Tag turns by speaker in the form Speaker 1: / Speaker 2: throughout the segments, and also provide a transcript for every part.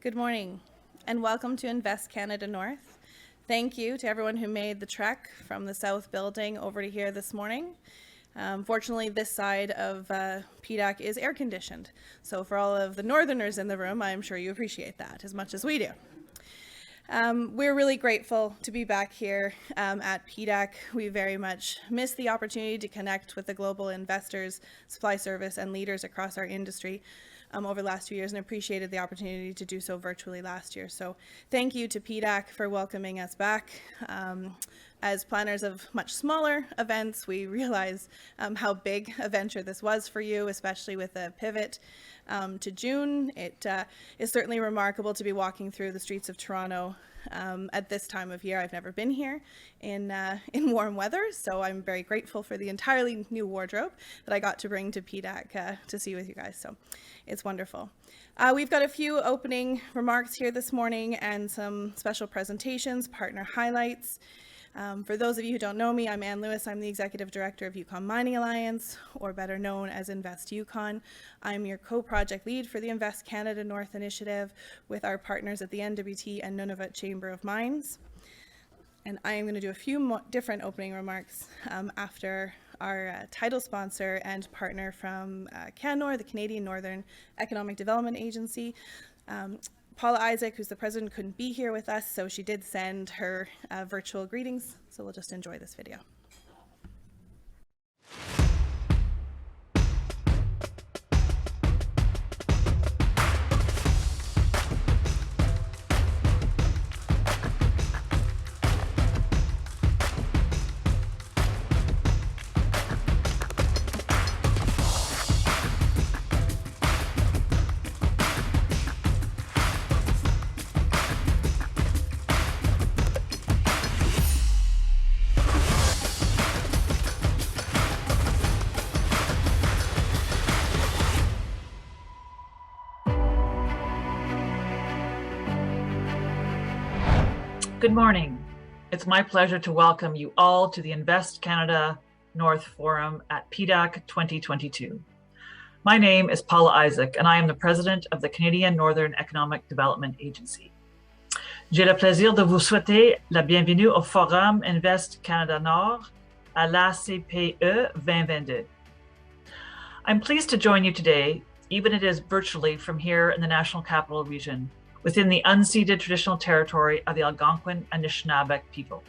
Speaker 1: Good morning and welcome to Invest Canada North. Thank you to everyone who made the trek from the South Building over to here this morning. Fortunately, this side of PDAC is air conditioned, so for all of the Northerners in the room, I'm sure you appreciate that as much as we do. We're really grateful to be back here at PDAC. We very much miss the opportunity to connect with the global investors, supply service, and leaders across our industry over the last few years, and appreciated the opportunity to do so virtually last year. So thank you to PDAC for welcoming us back. As planners of much smaller events, we realize how big a venture this was for you, especially with the pivot to June. It is certainly remarkable to be walking through the streets of Toronto at this time of year. I've never been here in warm weather, so I'm very grateful for the entirely new wardrobe that I got to bring to PDAC to see with you guys, so it's wonderful. We've got a few opening remarks here this morning and some special presentations, partner highlights. For those of you who don't know me, I'm Ann Lewis. I'm the Executive Director of Yukon Mining Alliance, or better known as Invest Yukon. I'm your co-project lead for the Invest Canada North initiative with our partners at the NWT and Nunavut Chamber of Mines. And I am going to do a few different opening remarks after our title sponsor and partner from CanNor, the Canadian Northern Economic Development Agency. Paula, Isaak, who's the president, couldn't be here with us, so she did send her virtual greetings, so we'll just enjoy this video.
Speaker 2: Good morning. It's my pleasure to welcome you all to the Invest Canada North Forum at PDAC 2022. My name is Paula Isaak, and I am the president of the Canadian Northern Economic Development Agency. J'ai le plaisir de vous souhaiter la bienvenue au Forum Invest Canada Nord à l'ACPE 2022. I'm pleased to join you today, even if it is virtually from here in the National Capital Region, within the unceded traditional territory of the Algonquin and Anishinaabe people.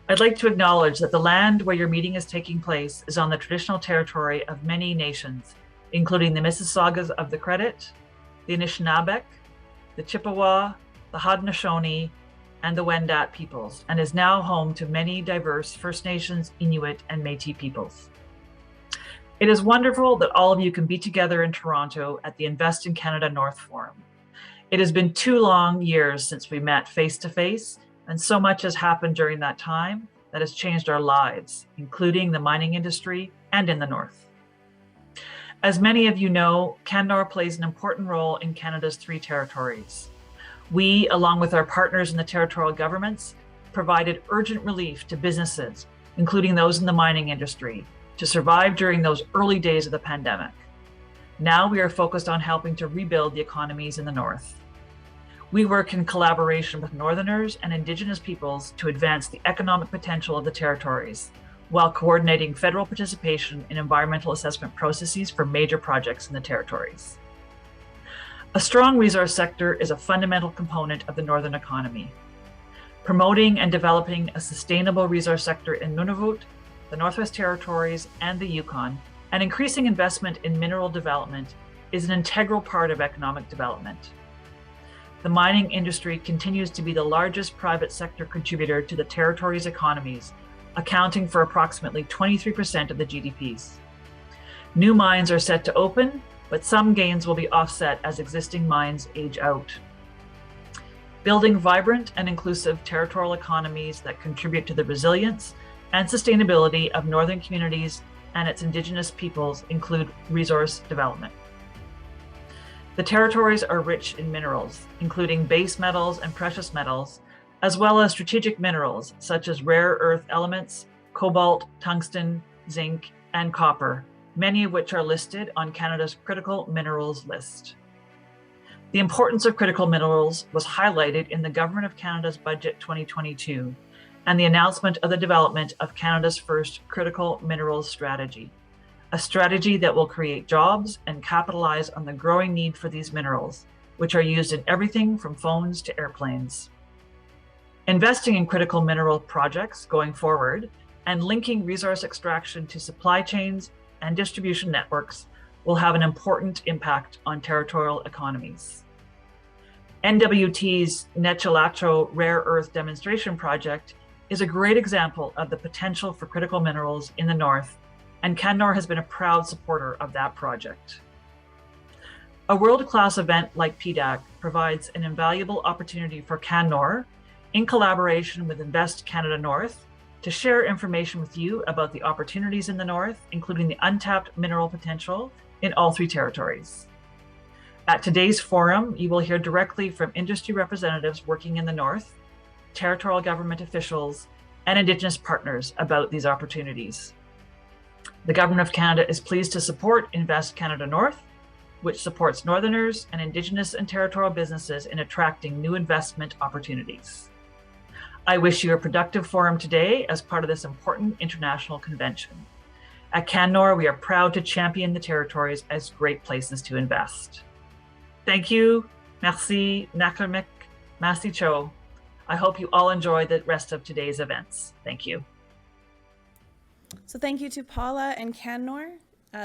Speaker 2: I'd like to acknowledge that the land where your meeting is taking place is on the traditional territory of many nations, including the Mississaugas of the Credit, the Anishinaabe, the Chippewa, the Haudenosaunee, and the Wendat peoples, and is now home to many diverse First Nations, Inuit, and Métis peoples. It is wonderful that all of you can be together in Toronto at the Invest in Canada North Forum. It has been 2 long years since we met face to face, and so much has happened during that time that has changed our lives, including the mining industry and in the North. As many of you know, CanNor plays an important role in Canada's 3 territories. We, along with our partners in the territorial governments, provided urgent relief to businesses, including those in the mining industry, to survive during those early days of the pandemic. Now we are focused on helping to rebuild the economies in the North. We work in collaboration with Northerners and Indigenous peoples to advance the economic potential of the territories, while coordinating federal participation in environmental assessment processes for major projects in the territories. A strong resource sector is a fundamental component of the Northern economy. Promoting and developing a sustainable resource sector in Nunavut, the Northwest Territories, and the Yukon, and increasing investment in mineral development is an integral part of economic development. The mining industry continues to be the largest private sector contributor to the territory's economies, accounting for approximately 23% of the GDPs. New mines are set to open, but some gains will be offset as existing mines age out. Building vibrant and inclusive territorial economies that contribute to the resilience and sustainability of Northern communities and its Indigenous peoples include resource development. The territories are rich in minerals, including base metals and precious metals, as well as strategic minerals such as rare earth elements, cobalt, tungsten, zinc, and copper, many of which are listed on Canada's critical minerals list. The importance of critical minerals was highlighted in the Government of Canada's Budget 2022 and the announcement of the development of Canada's first critical minerals strategy, a strategy that will create jobs and capitalize on the growing need for these minerals, which are used in everything from phones to airplanes. Investing in critical mineral projects going forward and linking resource extraction to supply chains and distribution networks will have an important impact on territorial economies. NWT's Nechalacho Rare Earth Demonstration Project is a great example of the potential for critical minerals in the North, and Cannor has been a proud supporter of that project. A world-class event like PDAC provides an invaluable opportunity for Cannor, in collaboration with Invest Canada North, to share information with you about the opportunities in the North, including the untapped mineral potential in all three territories. At today's forum, you will hear directly from industry representatives working in the North, territorial government officials, and Indigenous partners about these opportunities. The Government of Canada is pleased to support Invest Canada North, which supports Northerners and Indigenous and territorial businesses in attracting new investment opportunities. I wish you a productive forum today as part of this important international convention. At Cannor, we are proud to champion the territories as great places to invest. Thank you, merci, nakarmik, masi cho. I hope you all enjoy the rest of today's events. Thank you.
Speaker 1: So thank you to Paula and Cannor.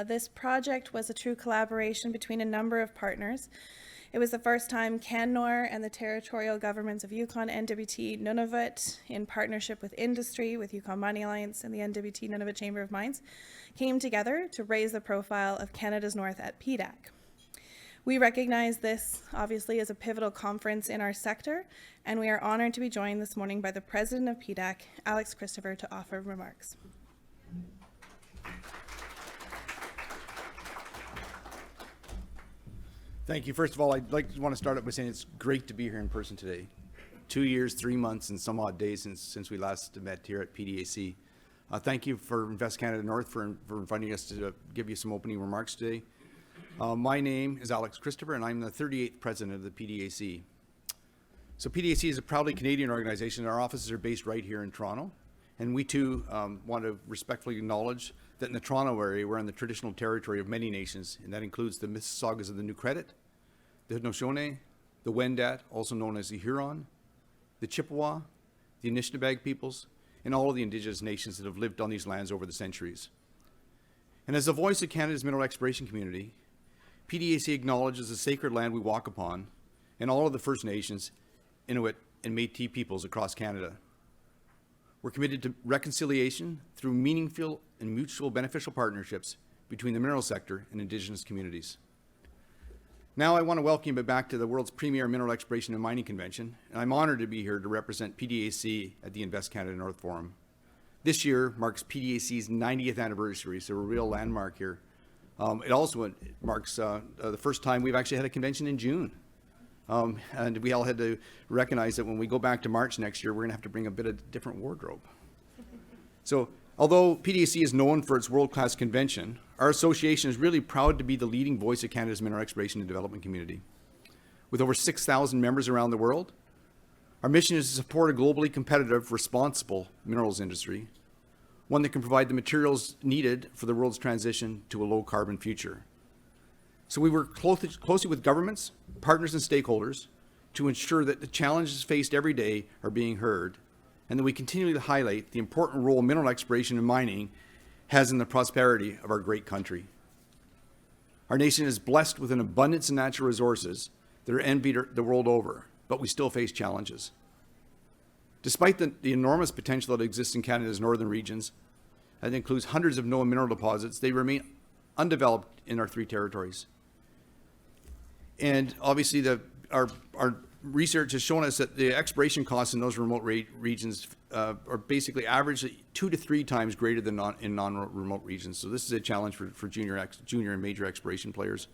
Speaker 1: This project was a true collaboration between a number of partners. It was the first time Cannor and the territorial governments of Yukon, NWT, Nunavut, in partnership with industry, with Yukon Mining Alliance and the NWT Nunavut Chamber of Mines, came together to raise the profile of Canada's North at PDAC. We recognize this, obviously, as a pivotal conference in our sector, and we are honored to be joined this morning by the President of PDAC, Alex Christopher, to offer remarks.
Speaker 3: Thank you. First of all, I'd like to want to start up by saying it's great to be here in person today. 2 years, 3 months, and some odd days since we last met here at PDAC. Thank you for Invest Canada North for inviting us to give you some opening remarks today. My name is Alex Christopher, and I'm the 38th president of the PDAC. So PDAC is a proudly Canadian organization. Our offices are based right here in Toronto, and we too want to respectfully acknowledge that in the Toronto area, we're on the traditional territory of many nations, and that includes the Mississaugas of the New Credit, the Haudenosaunee, the Wendat, also known as the Huron, the Chippewa, the Anishinaabe peoples, and all of the Indigenous nations that have lived on these lands over the centuries. And as the voice of Canada's mineral exploration community, PDAC acknowledges the sacred land we walk upon and all of the First Nations, Inuit, and Métis peoples across Canada. We're committed to reconciliation through meaningful and mutual beneficial partnerships between the mineral sector and Indigenous communities. Now I want to welcome you back to the world's premier mineral exploration and mining convention, and I'm honored to be here to represent PDAC at the Invest Canada North Forum. This year marks PDAC's 90th anniversary, so a real landmark here. It also marks the first time we've actually had a convention in June. And we all had to recognize that when we go back to March next year, we're going to have to bring a bit of different wardrobe. So although PDAC is known for its world-class convention, our association is really proud to be the leading voice of Canada's mineral exploration and development community. With over 6,000 members around the world, our mission is to support a globally competitive, responsible minerals industry, one that can provide the materials needed for the world's transition to a low-carbon future. So we work closely with governments, partners, and stakeholders to ensure that the challenges faced every day are being heard, and that we continue to highlight the important role mineral exploration and mining has in the prosperity of our great country. Our nation is blessed with an abundance of natural resources that are envied the world over, but we still face challenges. Despite the enormous potential that exists in Canada's northern regions, that includes hundreds of known mineral deposits, they remain undeveloped in our three territories. And obviously our research has shown us that the exploration costs in those remote regions are basically average 2 to 3 times greater than in non-remote regions. So this is a challenge for junior and major exploration players.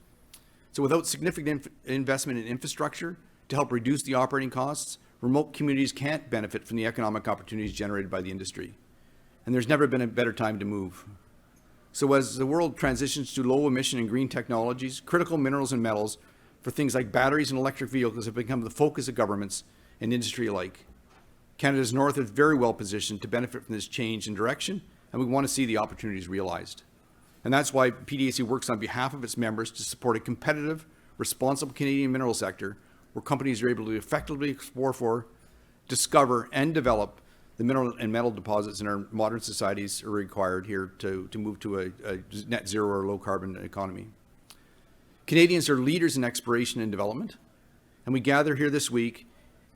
Speaker 3: So without significant investment in infrastructure to help reduce the operating costs, remote communities can't benefit from the economic opportunities generated by the industry. And there's never been a better time to move. So as the world transitions to low emission and green technologies, critical minerals and metals for things like batteries and electric vehicles have become the focus of governments and industry alike. Canada's North is very well positioned to benefit from this change in direction, and we want to see the opportunities realized. And that's why PDAC works on behalf of its members to support a competitive, responsible Canadian mineral sector where companies are able to effectively explore for, discover, and develop the mineral and metal deposits in our modern societies are required here to move to a net zero or low carbon economy. Canadians are leaders in exploration and development, and we gather here this week.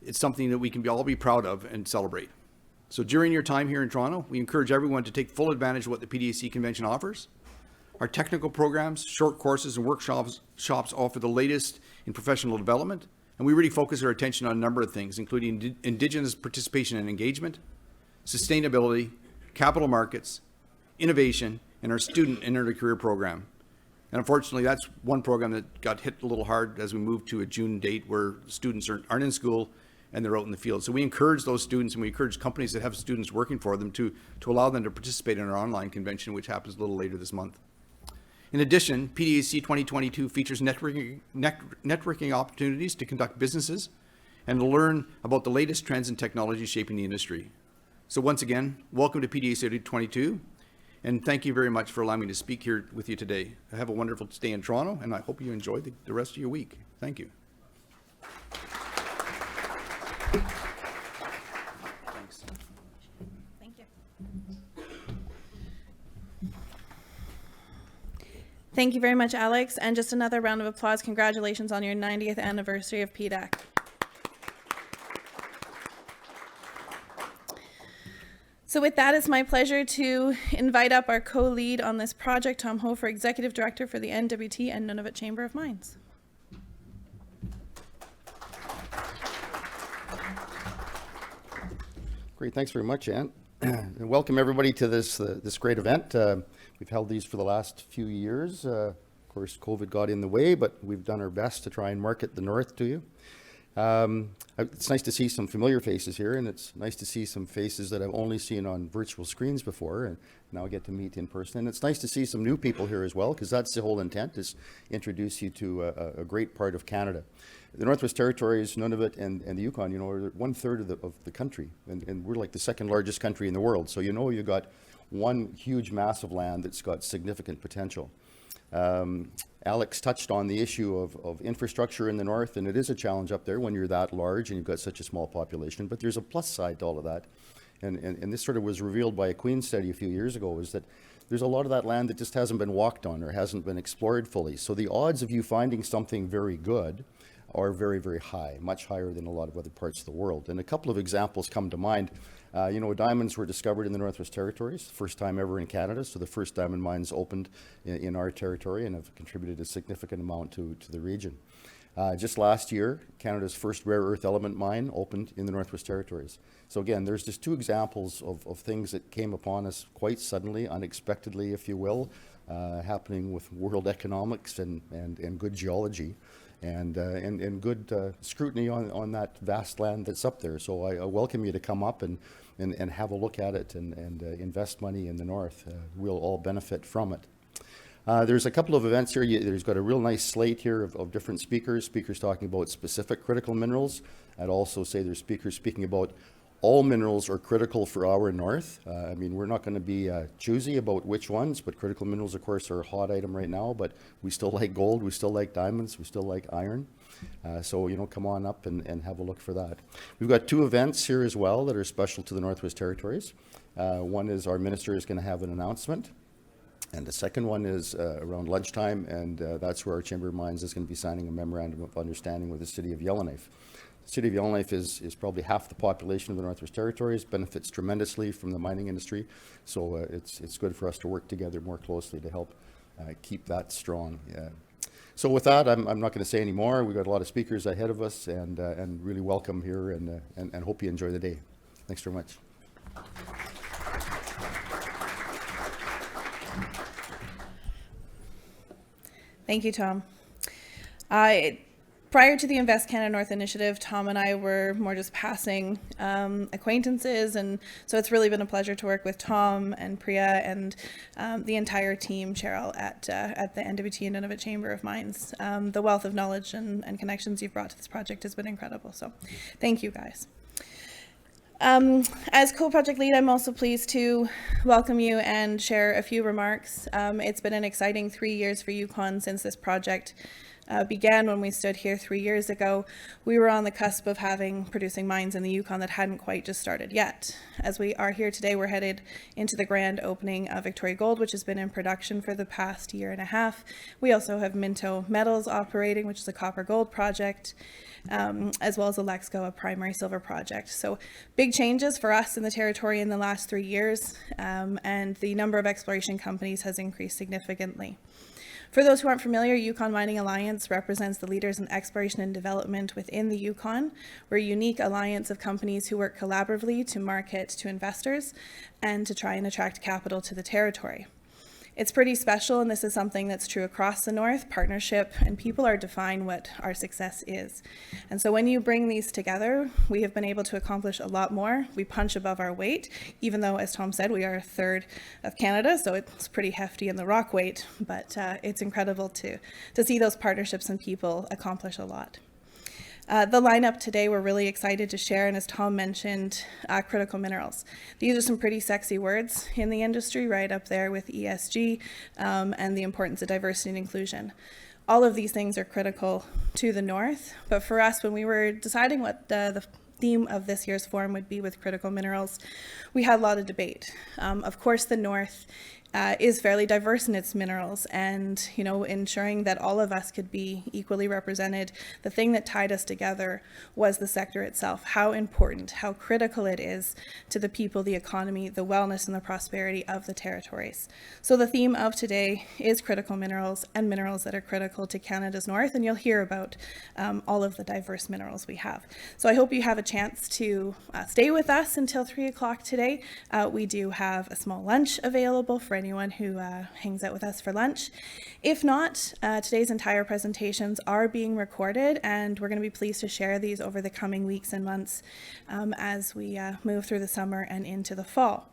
Speaker 3: It's something that we can all be proud of and celebrate. So during your time here in Toronto, we encourage everyone to take full advantage of what the PDAC convention offers. Our technical programs, short courses, and workshops offer the latest in professional development, and we really focus our attention on a number of things, including Indigenous participation and engagement, sustainability, capital markets, innovation, and our student and early career program. And unfortunately, that's one program that got hit a little hard as we moved to a June date where students aren't in school and they're out in the field. So we encourage those students, and we encourage companies that have students working for them to allow them to participate in our online convention, which happens a little later this month. In addition, PDAC 2022 features networking opportunities to conduct businesses and to learn about the latest trends and technologies shaping the industry. So once again, welcome to PDAC 2022, and thank you very much for allowing me to speak here with you today. Have a wonderful stay in Toronto, and I hope you enjoy the rest of your week. Thank you. Thanks.
Speaker 1: Thank you. Thank you very much, Alex, and just another round of applause. Congratulations on your 90th anniversary of PDAC. So with that, it's my pleasure to invite up our co-lead on this project, Tom Hoefer, Executive Director for the NWT and Nunavut Chamber of Mines.
Speaker 4: Great, thanks very much, Ann. And welcome everybody to this great event. We've held these for the last few years. Of course, COVID got in the way, but we've done our best to try and market the North to you. It's nice to see some familiar faces here, and it's nice to see some faces that I've only seen on virtual screens before, and now I get to meet in person. And it's nice to see some new people here as well, because that's the whole intent, is introduce you to a great part of Canada. The Northwest Territories, Nunavut, and the Yukon, are 1/3 of the country, and we're like the second largest country in the world. So you got one huge mass of land that's got significant potential. Alex touched on the issue of infrastructure in the north, and it is a challenge up there when you're that large and you've got such a small population, but there's a plus side to all of that. And this sort of was revealed by a Queen study a few years ago, is that there's a lot of that land that just hasn't been walked on or hasn't been explored fully. So the odds of you finding something very good are very, very high, much higher than a lot of other parts of the world. And a couple of examples come to mind. Diamonds were discovered in the Northwest Territories, first time ever in Canada. So the first diamond mines opened in our territory and have contributed a significant amount to the region. Just last year, Canada's first rare earth element mine opened in the Northwest Territories. So again, there's just two examples of things that came upon us quite suddenly, unexpectedly, if you will, happening with world economics and good geology. And good scrutiny on that vast land that's up there. So I welcome you to come up and have a look at it and invest money in the north. We'll all benefit from it. There's a couple of events here. There's got a real nice slate here of different speakers talking about specific critical minerals. I'd also say there's speakers speaking about all minerals are critical for our north. We're not going to be choosy about which ones, but critical minerals, of course, are a hot item right now, but we still like gold, we still like diamonds, we still like iron. So come on up and have a look for that. We've got two events here as well that are special to the Northwest Territories. One is our minister is going to have an announcement, and the second one is around lunchtime, and that's where our Chamber of Mines is going to be signing a memorandum of understanding with the City of Yellowknife. The City of Yellowknife is probably half the population of the Northwest Territories, benefits tremendously from the mining industry, so it's good for us to work together more closely to help keep that strong. So with that, I'm not going to say any more. We've got a lot of speakers ahead of us, and really welcome here, and hope you enjoy the day. Thanks very much.
Speaker 1: Thank you, Tom. Prior to the Invest Canada North initiative, Tom and I were more just passing acquaintances, and so it's really been a pleasure to work with Tom and Priya and the entire team, Cheryl, at the NWT and Nunavut Chamber of Mines. The wealth of knowledge and connections you've brought to this project has been incredible, so thank you guys. As co-project lead, I'm also pleased to welcome you and share a few remarks. It's been an exciting 3 years for Yukon since this project began. When we stood here 3 years ago, we were on the cusp of producing mines in the Yukon that hadn't quite just started yet. As we are here today, we're headed into the grand opening of Victoria Gold, which has been in production for the past year and a half. We also have Minto Metals operating, which is a copper gold project, as well as Alexco, a primary silver project. So big changes for us in the territory in the last 3 years, and the number of exploration companies has increased significantly. For those who aren't familiar, Yukon Mining Alliance represents the leaders in exploration and development within the Yukon. We're a unique alliance of companies who work collaboratively to market to investors and to try and attract capital to the territory. It's pretty special, and this is something that's true across the North. Partnership and people are define what our success is. And so when you bring these together, we have been able to accomplish a lot more. We punch above our weight, even though, as Tom said, we are a third of Canada, so it's pretty hefty in the rock weight, but it's incredible to see those partnerships and people accomplish a lot. The lineup today we're really excited to share, and as Tom mentioned, critical minerals. These are some pretty sexy words in the industry, right up there with ESG and the importance of diversity and inclusion. All of these things are critical to the North, but for us, when we were deciding what the theme of this year's forum would be with critical minerals, we had a lot of debate. Of course, the North is fairly diverse in its minerals, and ensuring that all of us could be equally represented. The thing that tied us together was the sector itself, how important, how critical it is to the people, the economy, the wellness, and the prosperity of the territories. So the theme of today is critical minerals and minerals that are critical to Canada's North, and you'll hear about all of the diverse minerals we have. So I hope you have a chance to stay with us until 3 o'clock today. We do have a small lunch available for anyone who hangs out with us for lunch. If not, today's entire presentations are being recorded, and we're going to be pleased to share these over the coming weeks and months as we move through the summer and into the fall.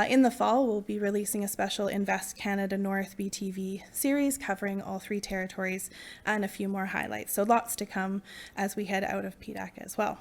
Speaker 1: In the fall, we'll be releasing a special Invest Canada North BTV series covering all 3 territories and a few more highlights. So lots to come as we head out of PDAC as well.